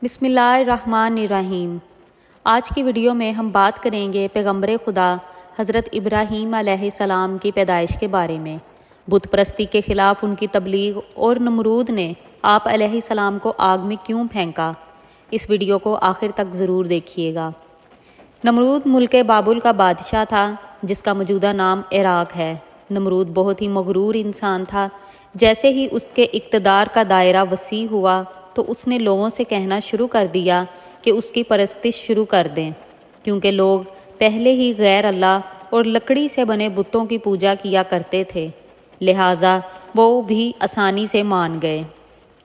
بسم اللہ الرحمن الرحیم۔ آج کی ویڈیو میں ہم بات کریں گے پیغمبر خدا حضرت ابراہیم علیہ السلام کی پیدائش کے بارے میں، بت پرستی کے خلاف ان کی تبلیغ اور نمرود نے آپ علیہ السلام کو آگ میں کیوں پھینکا۔ اس ویڈیو کو آخر تک ضرور دیکھیے گا۔ نمرود ملک بابل کا بادشاہ تھا جس کا موجودہ نام عراق ہے۔ نمرود بہت ہی مغرور انسان تھا۔ جیسے ہی اس کے اقتدار کا دائرہ وسیع ہوا تو اس نے لوگوں سے کہنا شروع کر دیا کہ اس کی پرستش شروع کر دیں، کیونکہ لوگ پہلے ہی غیر اللہ اور لکڑی سے بنے بتوں کی پوجا کیا کرتے تھے، لہٰذا وہ بھی آسانی سے مان گئے۔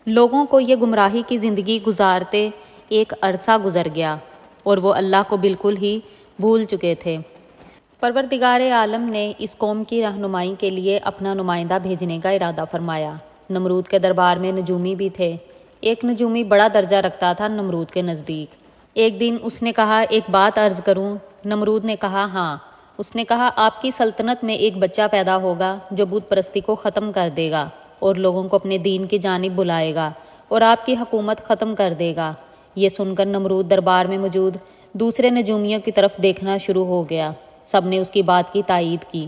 لوگوں کو یہ گمراہی کی زندگی گزارتے ایک عرصہ گزر گیا اور وہ اللہ کو بالکل ہی بھول چکے تھے۔ پروردگار عالم نے اس قوم کی رہنمائی کے لیے اپنا نمائندہ بھیجنے کا ارادہ فرمایا۔ نمرود کے دربار میں نجومی بھی تھے۔ ایک نجومی بڑا درجہ رکھتا تھا نمرود کے نزدیک۔ ایک دن اس نے کہا، ایک بات عرض کروں؟ نمرود نے کہا، ہاں۔ اس نے کہا، آپ کی سلطنت میں ایک بچہ پیدا ہوگا جو بت پرستی کو ختم کر دے گا اور لوگوں کو اپنے دین کی جانب بلائے گا اور آپ کی حکومت ختم کر دے گا۔ یہ سن کر نمرود دربار میں موجود دوسرے نجومیوں کی طرف دیکھنا شروع ہو گیا۔ سب نے اس کی بات کی تائید کی۔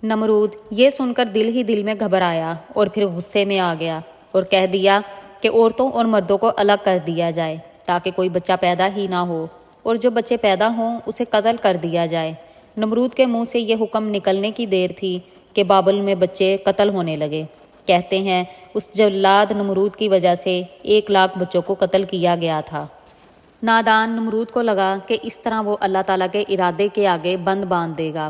نمرود یہ سن کر دل میں گھبرایا اور پھر غصے میں آ گیا اور کہہ دیا کہ عورتوں اور مردوں کو الگ کر دیا جائے تاکہ کوئی بچہ پیدا ہی نہ ہو، اور جو بچے پیدا ہوں اسے قتل کر دیا جائے۔ نمرود کے منہ سے یہ حکم نکلنے کی دیر تھی کہ بابل میں بچے قتل ہونے لگے۔ کہتے ہیں اس جلاد نمرود کی وجہ سے 1,00,000 بچوں کو قتل کیا گیا تھا۔ نادان نمرود کو لگا کہ اس طرح وہ اللہ تعالیٰ کے ارادے کے آگے بند باندھ دے گا۔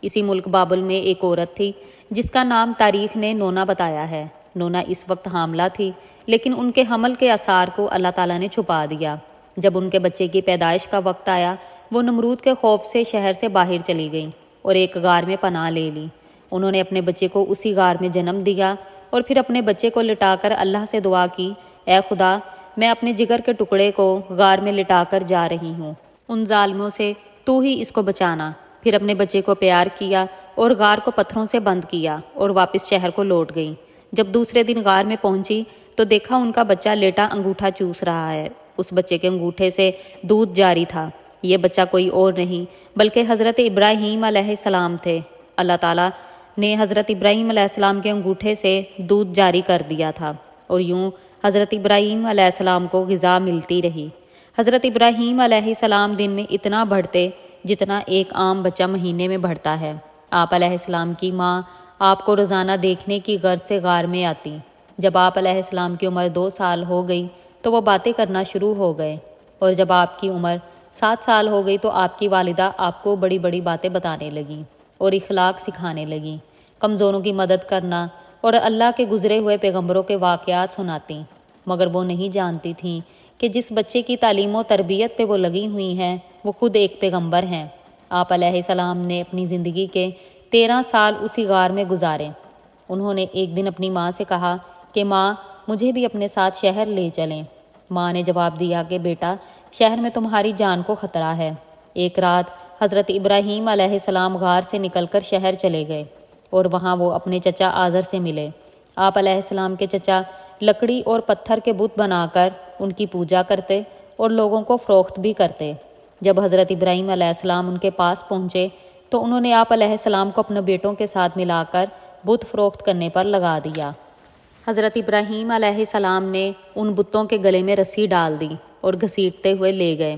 اسی ملک بابل میں ایک عورت تھی جس کا نام تاریخ نے نونا بتایا ہے۔ نونا اس وقت حاملہ تھی، لیکن ان کے حمل کے آثار کو اللہ تعالیٰ نے چھپا دیا۔ جب ان کے بچے کی پیدائش کا وقت آیا، وہ نمرود کے خوف سے شہر سے باہر چلی گئیں اور ایک غار میں پناہ لے لی۔ انہوں نے اپنے بچے کو اسی غار میں جنم دیا اور پھر اپنے بچے کو لٹا کر اللہ سے دعا کی، اے خدا، میں اپنے جگر کے ٹکڑے کو غار میں لٹا کر جا رہی ہوں، ان ظالموں سے تو ہی اس کو بچانا۔ پھر اپنے بچے کو پیار کیا اور غار کو پتھروں سے بند کیا اور واپس شہر کو لوٹ گئی۔ جب دوسرے دن غار میں پہنچی تو دیکھا ان کا بچہ لیٹا انگوٹھا چوس رہا ہے۔ اس بچے کے انگوٹھے سے دودھ جاری تھا۔ یہ بچہ کوئی اور نہیں بلکہ حضرت ابراہیم علیہ السلام تھے۔ اللہ تعالیٰ نے حضرت ابراہیم علیہ السلام کے انگوٹھے سے دودھ جاری کر دیا تھا اور یوں حضرت ابراہیم علیہ السلام کو غذا ملتی رہی۔ حضرت ابراہیم علیہ السلام دن میں اتنا بڑھتے جتنا ایک عام بچہ مہینے میں بڑھتا ہے۔ آپ علیہ السلام کی ماں آپ کو روزانہ دیکھنے کی غرض سے غار میں آتی۔ جب آپ علیہ السلام کی عمر 2 سال ہو گئی تو وہ باتیں کرنا شروع ہو گئے، اور جب آپ کی عمر 7 سال ہو گئی تو آپ کی والدہ آپ کو بڑی بڑی باتیں بتانے لگیں اور اخلاق سکھانے لگیں، کمزوروں کی مدد کرنا اور اللہ کے گزرے ہوئے پیغمبروں کے واقعات سناتی۔ مگر وہ نہیں جانتی تھیں کہ جس بچے کی تعلیم و تربیت پہ وہ لگی ہوئی ہیں وہ خود ایک پیغمبر ہیں۔ آپ علیہ السلام نے اپنی زندگی کے 13 سال اسی غار میں گزارے۔ انہوں نے ایک دن اپنی ماں سے کہا کہ ماں، مجھے بھی اپنے ساتھ شہر لے چلیں۔ ماں نے جواب دیا کہ بیٹا، شہر میں تمہاری جان کو خطرہ ہے۔ ایک رات حضرت ابراہیم علیہ السلام غار سے نکل کر شہر چلے گئے اور وہاں وہ اپنے چچا آزر سے ملے۔ آپ علیہ السلام کے چچا لکڑی اور پتھر کے بت بنا کر ان کی پوجا کرتے اور لوگوں کو فروخت بھی کرتے۔ جب حضرت ابراہیم علیہ السلام ان کے پاس پہنچے تو انہوں نے آپ علیہ السلام کو اپنے بیٹوں کے ساتھ ملا کر بت فروخت کرنے پر لگا دیا۔ حضرت ابراہیم علیہ السلام نے ان بتوں کے گلے میں رسی ڈال دی اور گھسیٹتے ہوئے لے گئے۔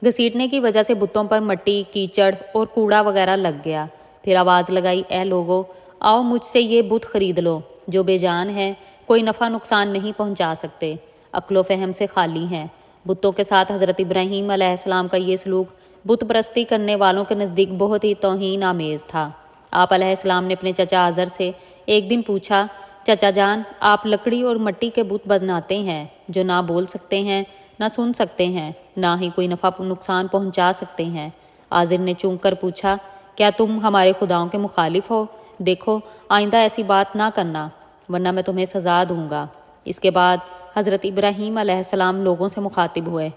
گھسیٹنے کی وجہ سے بتوں پر مٹی، کیچڑ اور کوڑا وغیرہ لگ گیا۔ پھر آواز لگائی، اے لوگو، آؤ مجھ سے یہ بت خرید لو جو بے جان ہے، کوئی نفع نقصان نہیں پہنچا سکتے، عقل و فہم سے خالی ہیں۔ بتوں کے ساتھ حضرت ابراہیم علیہ السلام کا یہ سلوک بت پرستی کرنے والوں کے نزدیک بہت ہی توہین آمیز تھا۔ آپ علیہ السلام نے اپنے چچا آزر سے ایک دن پوچھا، چچا جان، آپ لکڑی اور مٹی کے بت بناتے ہیں جو نہ بول سکتے ہیں، نہ سن سکتے ہیں، نہ ہی کوئی نفع نقصان پہنچا سکتے ہیں۔ آزر نے چونک کر پوچھا، کیا تم ہمارے خداؤں کے مخالف ہو؟ دیکھو آئندہ ایسی بات نہ کرنا ورنہ میں تمہیں سزا دوں گا۔ اس کے بعد حضرت ابراہیم علیہ السلام لوگوں سے مخاطب ہوئے،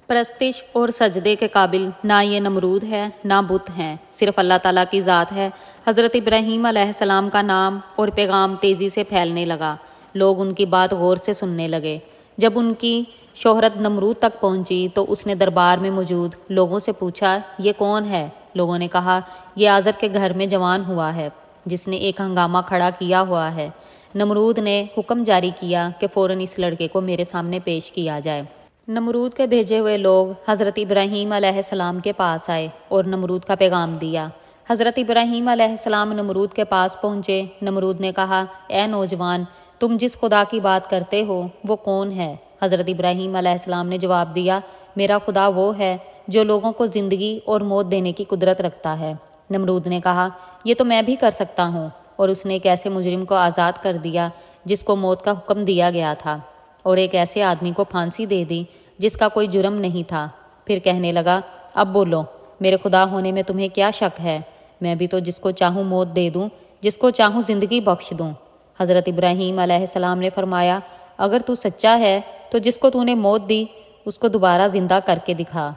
پرستش اور سجدے کے قابل نہ یہ نمرود ہے نہ بت ہیں، صرف اللہ تعالیٰ کی ذات ہے۔ حضرت ابراہیم علیہ السلام کا نام اور پیغام تیزی سے پھیلنے لگا۔ لوگ ان کی بات غور سے سننے لگے۔ جب ان کی شہرت نمرود تک پہنچی تو اس نے دربار میں موجود لوگوں سے پوچھا، یہ کون ہے؟ لوگوں نے کہا، یہ آزر کے گھر میں جوان ہوا ہے جس نے ایک ہنگامہ کھڑا کیا ہوا ہے۔ نمرود نے حکم جاری کیا کہ فوراً اس لڑکے کو میرے سامنے پیش کیا جائے۔ نمرود کے بھیجے ہوئے لوگ حضرت ابراہیم علیہ السلام کے پاس آئے اور نمرود کا پیغام دیا۔ حضرت ابراہیم علیہ السلام نمرود کے پاس پہنچے۔ نمرود نے کہا، اے نوجوان، تم جس خدا کی بات کرتے ہو وہ کون ہے؟ حضرت ابراہیم علیہ السلام نے جواب دیا، میرا خدا وہ ہے جو لوگوں کو زندگی اور موت دینے کی قدرت رکھتا ہے۔ نمرود نے کہا، یہ تو میں بھی کر سکتا ہوں، اور اس نے ایک ایسے مجرم کو آزاد کر دیا جس کو موت کا حکم دیا گیا تھا، اور ایک ایسے آدمی کو پھانسی دے دی جس کا کوئی جرم نہیں تھا۔ پھر کہنے لگا، اب بولو، میرے خدا ہونے میں تمہیں کیا شک ہے؟ میں بھی تو جس کو چاہوں موت دے دوں، جس کو چاہوں زندگی بخش دوں۔ حضرت ابراہیم علیہ السلام نے فرمایا، اگر تو سچا ہے تو جس کو تو نے موت دی اس کو دوبارہ زندہ کر کے دکھا۔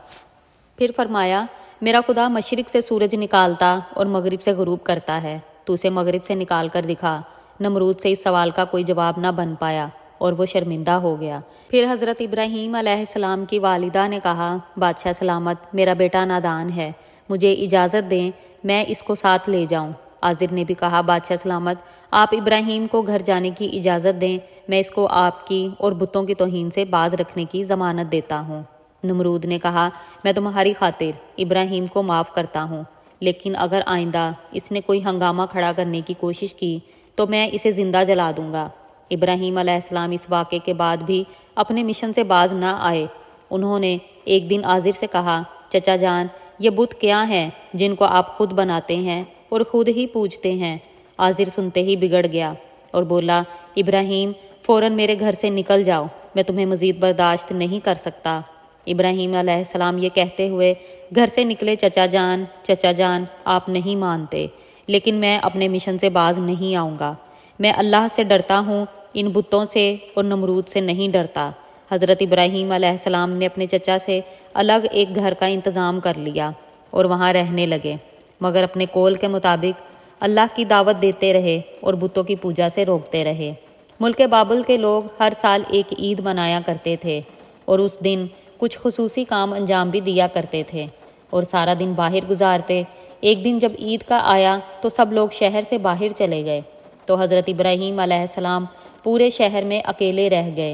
پھر فرمایا، میرا خدا مشرق سے سورج نکالتا اور مغرب سے غروب کرتا ہے، تو اسے مغرب سے نکال کر دکھا۔ نمرود سے اس سوال کا کوئی جواب نہ بن پایا اور وہ شرمندہ ہو گیا۔ پھر حضرت ابراہیم علیہ السلام کی والدہ نے کہا، بادشاہ سلامت، میرا بیٹا نادان ہے، مجھے اجازت دیں میں اس کو ساتھ لے جاؤں۔ آزر نے بھی کہا، بادشاہ سلامت، آپ ابراہیم کو گھر جانے کی اجازت دیں، میں اس کو آپ کی اور بتوں کی توہین سے باز رکھنے کی ضمانت دیتا ہوں۔ نمرود نے کہا، میں تمہاری خاطر ابراہیم کو معاف کرتا ہوں، لیکن اگر آئندہ اس نے کوئی ہنگامہ کھڑا کرنے کی کوشش کی تو میں اسے زندہ جلا دوں گا۔ ابراہیم علیہ السلام اس واقعے کے بعد بھی اپنے مشن سے باز نہ آئے۔ انہوں نے ایک دن آزر سے کہا، چچا جان، یہ بت کیا ہیں جن کو آپ خود بناتے ہیں اور خود ہی پوجتے ہیں؟ آزر سنتے ہی بگڑ گیا اور بولا، ابراہیم، فوراً میرے گھر سے نکل جاؤ، میں تمہیں مزید برداشت نہیں کر سکتا۔ ابراہیم علیہ السلام یہ کہتے ہوئے گھر سے نکلے، چچا جان، آپ نہیں مانتے، لیکن میں اپنے مشن سے باز نہیں آؤں گا۔ میں اللہ سے ڈرتا ہوں، ان بتوں سے اور نمرود سے نہیں ڈرتا۔ حضرت ابراہیم علیہ السلام نے اپنے چچا سے الگ ایک گھر کا انتظام کر لیا اور وہاں رہنے لگے، مگر اپنے قول کے مطابق اللہ کی دعوت دیتے رہے اور بتوں کی پوجا سے روکتے رہے۔ ملک بابل کے لوگ ہر سال ایک عید منایا کرتے تھے اور اس دن کچھ خصوصی کام انجام بھی دیا کرتے تھے اور سارا دن باہر گزارتے۔ ایک دن جب عید کا آیا تو سب لوگ شہر سے باہر چلے گئے، تو حضرت ابراہیم علیہ السلام پورے شہر میں اکیلے رہ گئے۔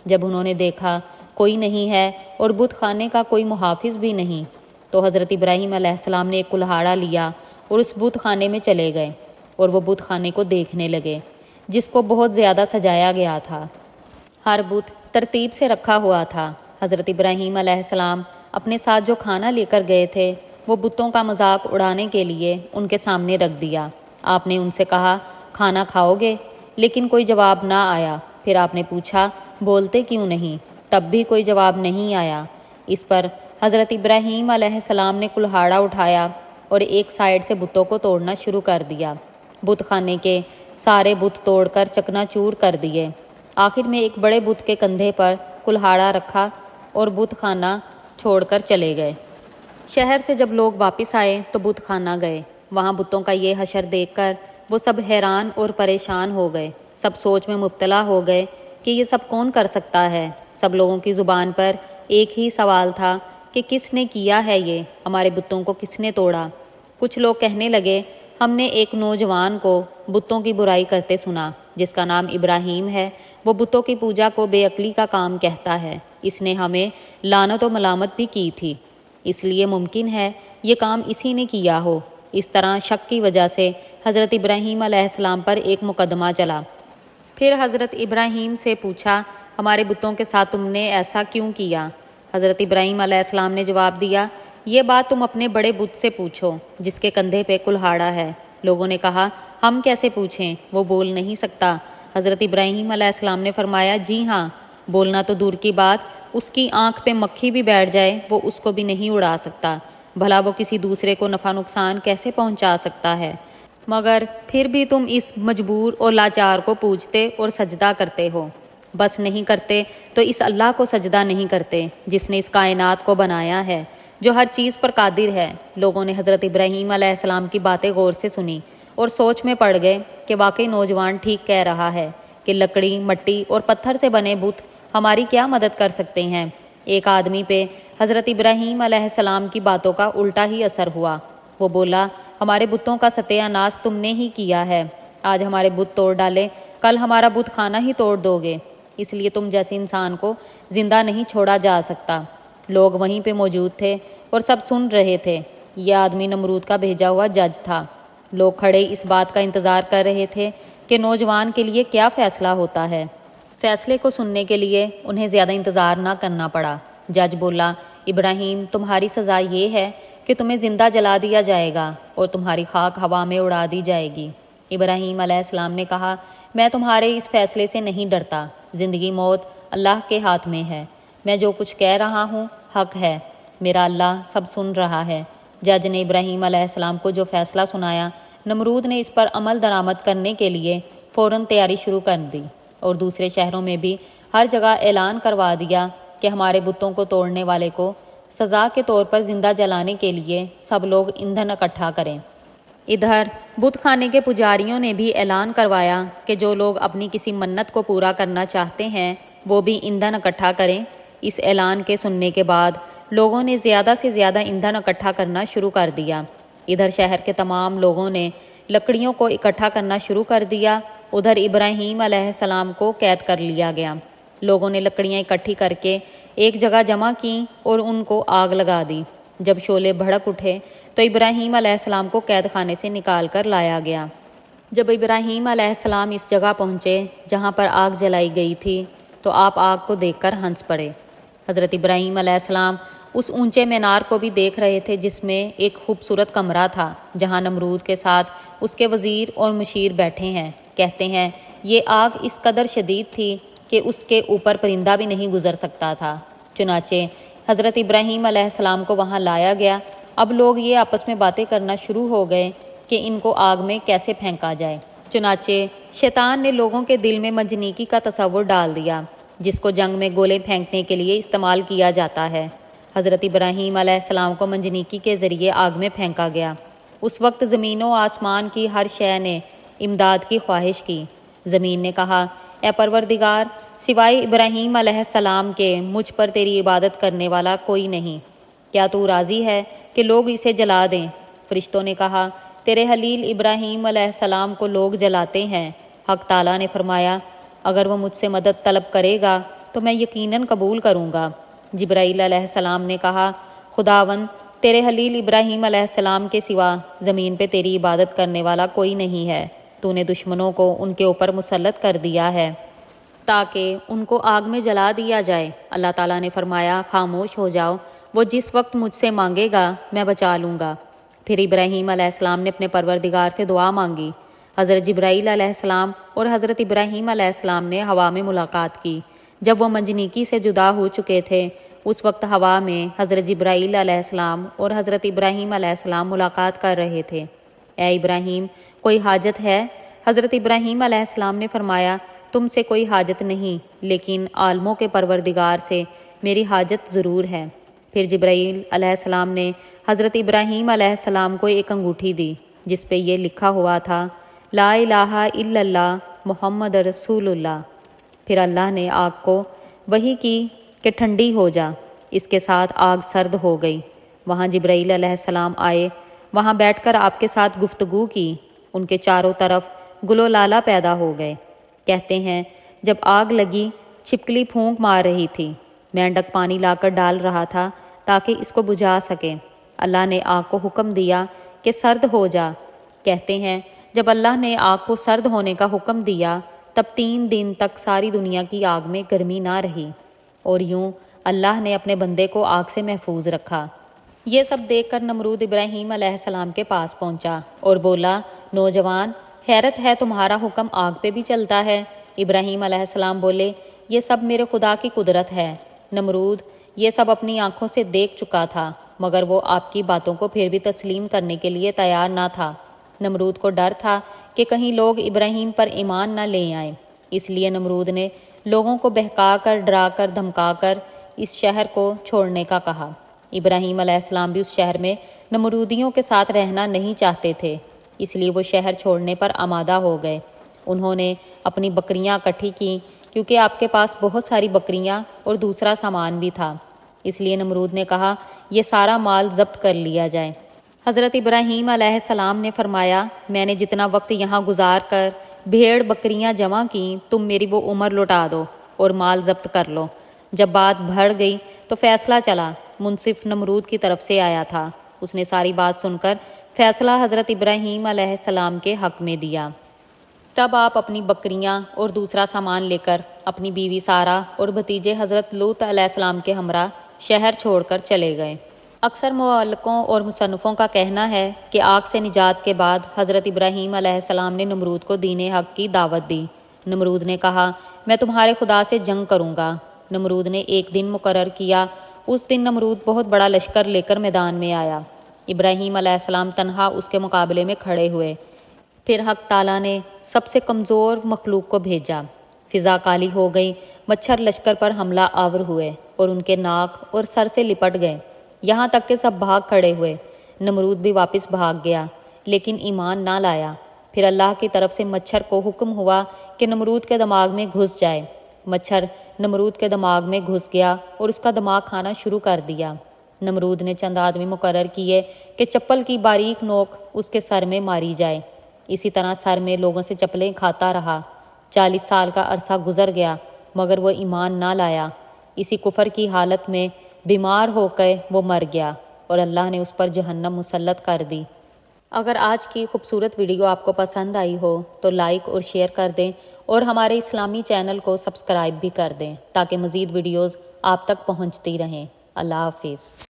جب انہوں نے دیکھا کوئی نہیں ہے اور بت خانے کا کوئی محافظ بھی نہیں، تو حضرت ابراہیم علیہ السلام نے ایک کلہاڑا لیا اور اس بت خانے میں چلے گئے اور وہ بت خانے کو دیکھنے لگے، جس کو بہت زیادہ سجایا گیا تھا۔ ہر بت ترتیب سے رکھا ہوا تھا۔ حضرت ابراہیم علیہ السلام اپنے ساتھ جو کھانا لے کر گئے تھے وہ بتوں کا مذاق اڑانے کے لیے ان کے سامنے رکھ دیا۔ آپ نے ان سے کہا، کھانا کھاؤ گے؟ لیکن کوئی جواب نہ آیا۔ پھر آپ نے پوچھا، بولتے کیوں نہیں؟ تب بھی کوئی جواب نہیں آیا۔ اس پر حضرت ابراہیم علیہ السلام نے کلہاڑا اٹھایا اور ایک سائیڈ سے بتوں کو توڑنا شروع کر دیا۔ بت خانے کے سارے بت توڑ کر چکنا چور کر دیے۔ آخر میں ایک بڑے بت کے کندھے پر کلہاڑا رکھا اور بت خانہ چھوڑ کر چلے گئے۔ شہر سے جب لوگ واپس آئے تو بت خانہ گئے۔ وہاں بتوں کا یہ حشر دیکھ کر وہ سب حیران اور پریشان ہو گئے۔ سب سوچ میں مبتلا ہو گئے کہ یہ سب کون کر سکتا ہے۔ سب لوگوں کی زبان پر ایک ہی سوال تھا کہ کس نے کیا ہے یہ؟ ہمارے بتوں کو کس نے توڑا؟ کچھ لوگ کہنے لگے، ہم نے ایک نوجوان کو بتوں کی برائی کرتے سنا جس کا نام ابراہیم ہے، وہ بتوں کی پوجا کو بے عقلی کا کام کہتا ہے، اس نے ہمیں لعنت و ملامت بھی کی تھی، اس لیے ممکن ہے یہ کام اسی نے کیا ہو۔ اس طرح شک کی وجہ سے حضرت ابراہیم علیہ السلام پر ایک مقدمہ چلا۔ پھر حضرت ابراہیم سے پوچھا، ہمارے بتوں کے ساتھ تم نے ایسا کیوں کیا؟ حضرت ابراہیم علیہ السلام نے جواب دیا، یہ بات تم اپنے بڑے بت سے پوچھو جس کے کندھے پہ کلہاڑا ہے۔ لوگوں نے کہا، ہم کیسے پوچھیں، وہ بول نہیں سکتا۔ حضرت ابراہیم علیہ السلام نے فرمایا، جی ہاں، بولنا تو دور کی بات، اس کی آنکھ پہ مکھی بھی بیٹھ جائے وہ اس کو بھی نہیں اڑا سکتا، بھلا وہ کسی دوسرے کو نفع نقصان کیسے پہنچا سکتا ہے؟ مگر پھر بھی تم اس مجبور اور لاچار کو پوجتے اور سجدہ کرتے ہو۔ بس نہیں کرتے تو اس اللہ کو سجدہ نہیں کرتے جس نے اس کائنات کو بنایا ہے، جو ہر چیز پر قادر ہے۔ لوگوں نے حضرت ابراہیم علیہ السلام کی باتیں غور سے سنی اور سوچ میں پڑ گئے کہ واقعی نوجوان ٹھیک کہہ رہا ہے کہ لکڑی، مٹی اور پتھر سے بنے بت ہماری کیا مدد کر سکتے ہیں؟ ایک آدمی پہ حضرت ابراہیم علیہ السلام کی باتوں کا الٹا ہی اثر ہوا۔ وہ بولا، ہمارے بتوں کا ستیہ ناش تم نے ہی کیا ہے۔ آج ہمارے بت توڑ ڈالے، کل ہمارا بت خانہ ہی توڑ دو گے، اس لیے تم جیسے انسان کو زندہ نہیں چھوڑا جا سکتا۔ لوگ وہیں پہ موجود تھے اور سب سن رہے تھے۔ یہ آدمی نمرود کا بھیجا ہوا جج تھا۔ لوگ کھڑے اس بات کا انتظار کر رہے تھے کہ نوجوان کے لیے کیا فیصلہ ہوتا ہے۔ فیصلے کو سننے کے لیے انہیں زیادہ انتظار نہ کرنا پڑا۔ جج بولا، ابراہیم، تمہاری سزا یہ ہے کہ تمہیں زندہ جلا دیا جائے گا اور تمہاری خاک ہوا میں اڑا دی جائے گی۔ ابراہیم علیہ السلام نے کہا، میں تمہارے اس فیصلے سے نہیں ڈرتا۔ زندگی موت اللہ کے ہاتھ میں ہے۔ میں جو کچھ کہہ رہا ہوں حق ہے۔ میرا اللہ سب سن رہا ہے۔ جج نے ابراہیم علیہ السلام کو جو فیصلہ سنایا، نمرود نے اس پر عمل درآمد کرنے کے لیے فوراً تیاری شروع کر دی اور دوسرے شہروں میں بھی ہر جگہ اعلان کروا دیا کہ ہمارے بتوں کو توڑنے والے کو سزا کے طور پر زندہ جلانے کے لیے سب لوگ ایندھن اکٹھا کریں۔ ادھر بت خانے کے پجاریوں نے بھی اعلان کروایا کہ جو لوگ اپنی کسی منت کو پورا کرنا چاہتے ہیں وہ بھی ایندھن اکٹھا کریں۔ اس اعلان کے سننے کے بعد لوگوں نے زیادہ سے زیادہ ایندھن اکٹھا کرنا شروع کر دیا۔ ادھر شہر کے تمام لوگوں نے لکڑیوں کو اکٹھا کرنا شروع کر دیا۔ ادھر ابراہیم علیہ السلام کو قید کر لیا گیا۔ لوگوں نے لکڑیاں اکٹھی کر کے ایک جگہ جمع کیں اور ان کو آگ لگا دی۔ جب شعلے بھڑک اٹھے تو ابراہیم علیہ السلام کو قید خانے سے نکال کر لایا گیا۔ جب ابراہیم علیہ السلام اس جگہ پہنچے جہاں پر آگ جلائی گئی تھی تو آپ آگ کو دیکھ کر ہنس پڑے۔ حضرت ابراہیم علیہ السلام اس اونچے مینار کو بھی دیکھ رہے تھے جس میں ایک خوبصورت کمرہ تھا جہاں نمرود کے ساتھ اس کے وزیر اور مشیر بیٹھے ہیں۔ کہتے ہیں یہ آگ اس قدر شدید تھی کہ اس کے اوپر پرندہ بھی نہیں گزر سکتا تھا۔ چنانچہ حضرت ابراہیم علیہ السلام کو وہاں لایا گیا۔ اب لوگ یہ آپس میں باتیں کرنا شروع ہو گئے کہ ان کو آگ میں کیسے پھینکا جائے۔ چنانچہ شیطان نے لوگوں کے دل میں منجنیکی کا تصور ڈال دیا جس کو جنگ میں گولے پھینکنے کے لیے استعمال کیا جاتا ہے۔ حضرت ابراہیم علیہ السلام کو منجنیکی کے ذریعے آگ میں پھینکا گیا۔ اس وقت زمین و آسمان کی ہر شے نے امداد کی خواہش کی۔ زمین نے کہا، اے پروردگار، سوائے ابراہیم علیہ السلام کے مجھ پر تیری عبادت کرنے والا کوئی نہیں۔ کیا تو راضی ہے کہ لوگ اسے جلا دیں؟ فرشتوں نے کہا، تیرے خلیل ابراہیم علیہ السلام کو لوگ جلاتے ہیں۔ حق تعالیٰ نے فرمایا، اگر وہ مجھ سے مدد طلب کرے گا تو میں یقیناً قبول کروں گا۔ جبرائیل علیہ السلام نے کہا، خداوند، تیرے خلیل ابراہیم علیہ السلام کے سوا زمین پہ تیری عبادت کرنے والا کوئی نہیں ہے۔ تو نے دشمنوں کو ان کے اوپر مسلط کر دیا ہے تاکہ ان کو آگ میں جلا دیا جائے۔ اللہ تعالیٰ نے فرمایا، خاموش ہو جاؤ، وہ جس وقت مجھ سے مانگے گا میں بچا لوں گا۔ پھر ابراہیم علیہ السلام نے اپنے پروردگار سے دعا مانگی۔ حضرت جبرائیل علیہ السلام اور حضرت ابراہیم علیہ السلام نے ہوا میں ملاقات کی۔ جب وہ منجنیکی سے جدا ہو چکے تھے اس وقت ہوا میں حضرت جبرائیل علیہ السلام اور حضرت ابراہیم علیہ السلام ملاقات کر رہے تھے۔ اے ابراہیم، کوئی حاجت ہے؟ حضرت ابراہیم علیہ السلام نے فرمایا، تم سے کوئی حاجت نہیں، لیکن عالموں کے پروردگار سے میری حاجت ضرور ہے۔ پھر جبرائیل علیہ السلام نے حضرت ابراہیم علیہ السلام کو ایک انگوٹھی دی جس پہ یہ لکھا ہوا تھا، لا الہ الا اللہ محمد رسول اللہ۔ پھر اللہ نے آگ کو وحی کی کہ ٹھنڈی ہو جا۔ اس کے ساتھ آگ سرد ہو گئی۔ وہاں جبرائیل علیہ السلام آئے، وہاں بیٹھ کر آپ کے ساتھ گفتگو کی۔ ان کے چاروں طرف گل و لالہ پیدا ہو گئے۔ کہتے ہیں جب آگ لگی چھپکلی پھونک مار رہی تھی، مینڈک پانی لا کر ڈال رہا تھا تاکہ اس کو بجھا سکے۔ اللہ نے آگ کو حکم دیا کہ سرد ہو جا۔ کہتے ہیں جب اللہ نے آگ کو سرد ہونے کا حکم دیا تب 3 دن تک ساری دنیا کی آگ میں گرمی نہ رہی، اور یوں اللہ نے اپنے بندے کو آگ سے محفوظ رکھا۔ یہ سب دیکھ کر نمرود ابراہیم علیہ السلام کے پاس پہنچا اور بولا، نوجوان، حیرت ہے تمہارا حکم آگ پہ بھی چلتا ہے۔ ابراہیم علیہ السلام بولے، یہ سب میرے خدا کی قدرت ہے۔ نمرود یہ سب اپنی آنکھوں سے دیکھ چکا تھا مگر وہ آپ کی باتوں کو پھر بھی تسلیم کرنے کے لیے تیار نہ تھا۔ نمرود کو ڈر تھا کہ کہیں لوگ ابراہیم پر ایمان نہ لے آئیں، اس لیے نمرود نے لوگوں کو بہکا کر، ڈرا کر، دھمکا کر اس شہر کو چھوڑنے کا کہا۔ ابراہیم علیہ السلام بھی اس شہر میں نمرودیوں کے ساتھ رہنا نہیں چاہتے تھے، اس لیے وہ شہر چھوڑنے پر آمادہ ہو گئے۔ انہوں نے اپنی بکریاں اکٹھی کیں، کیونکہ آپ کے پاس بہت ساری بکریاں اور دوسرا سامان بھی تھا۔ اس لیے نمرود نے کہا یہ سارا مال ضبط کر لیا جائے۔ حضرت ابراہیم علیہ السلام نے فرمایا میں نے جتنا وقت یہاں گزار کر بھیڑ بکریاں جمع کیں تم میری وہ عمر لوٹا دو اور مال ضبط کر لو۔ جب بات بڑھ گئی تو فیصلہ چلا۔ منصف نمرود کی طرف سے آیا تھا۔ اس نے ساری بات سن کر فیصلہ حضرت ابراہیم علیہ السلام کے حق میں دیا۔ تب آپ اپنی بکریاں اور دوسرا سامان لے کر اپنی بیوی سارہ اور بھتیجے حضرت لوط علیہ السلام کے ہمراہ شہر چھوڑ کر چلے گئے۔ اکثر مؤلفوں اور مصنفوں کا کہنا ہے کہ آگ سے نجات کے بعد حضرت ابراہیم علیہ السلام نے نمرود کو دین حق کی دعوت دی۔ نمرود نے کہا میں تمہارے خدا سے جنگ کروں گا۔ نمرود نے ایک دن مقرر کیا۔ اس دن نمرود بہت بڑا لشکر لے کر میدان میں آیا۔ ابراہیم علیہ السلام تنہا اس کے مقابلے میں کھڑے ہوئے۔ پھر حق تعالیٰ نے سب سے کمزور مخلوق کو بھیجا۔ فضا کالی ہو گئی، مچھر لشکر پر حملہ آور ہوئے اور ان کے ناک اور سر سے لپٹ گئے، یہاں تک کہ سب بھاگ کھڑے ہوئے۔ نمرود بھی واپس بھاگ گیا لیکن ایمان نہ لایا۔ پھر اللہ کی طرف سے مچھر کو حکم ہوا کہ نمرود کے دماغ میں گھس جائے۔ مچھر نمرود کے دماغ میں گھس گیا اور اس کا دماغ کھانا شروع کر دیا۔ نمرود نے چند آدمی مقرر کیے کہ چپل کی باریک نوک اس کے سر میں ماری جائے۔ اسی طرح سر میں لوگوں سے چپلیں کھاتا رہا۔ 40 سال کا عرصہ گزر گیا مگر وہ ایمان نہ لایا۔ اسی کفر کی حالت میں بیمار ہو کے وہ مر گیا اور اللہ نے اس پر جہنم مسلط کر دی۔ اگر آج کی خوبصورت ویڈیو آپ کو پسند آئی ہو تو لائک اور شیئر کر دیں اور ہمارے اسلامی چینل کو سبسکرائب بھی کر دیں تاکہ مزید ویڈیوز آپ تک پہنچتی رہیں۔ اللہ حافظ۔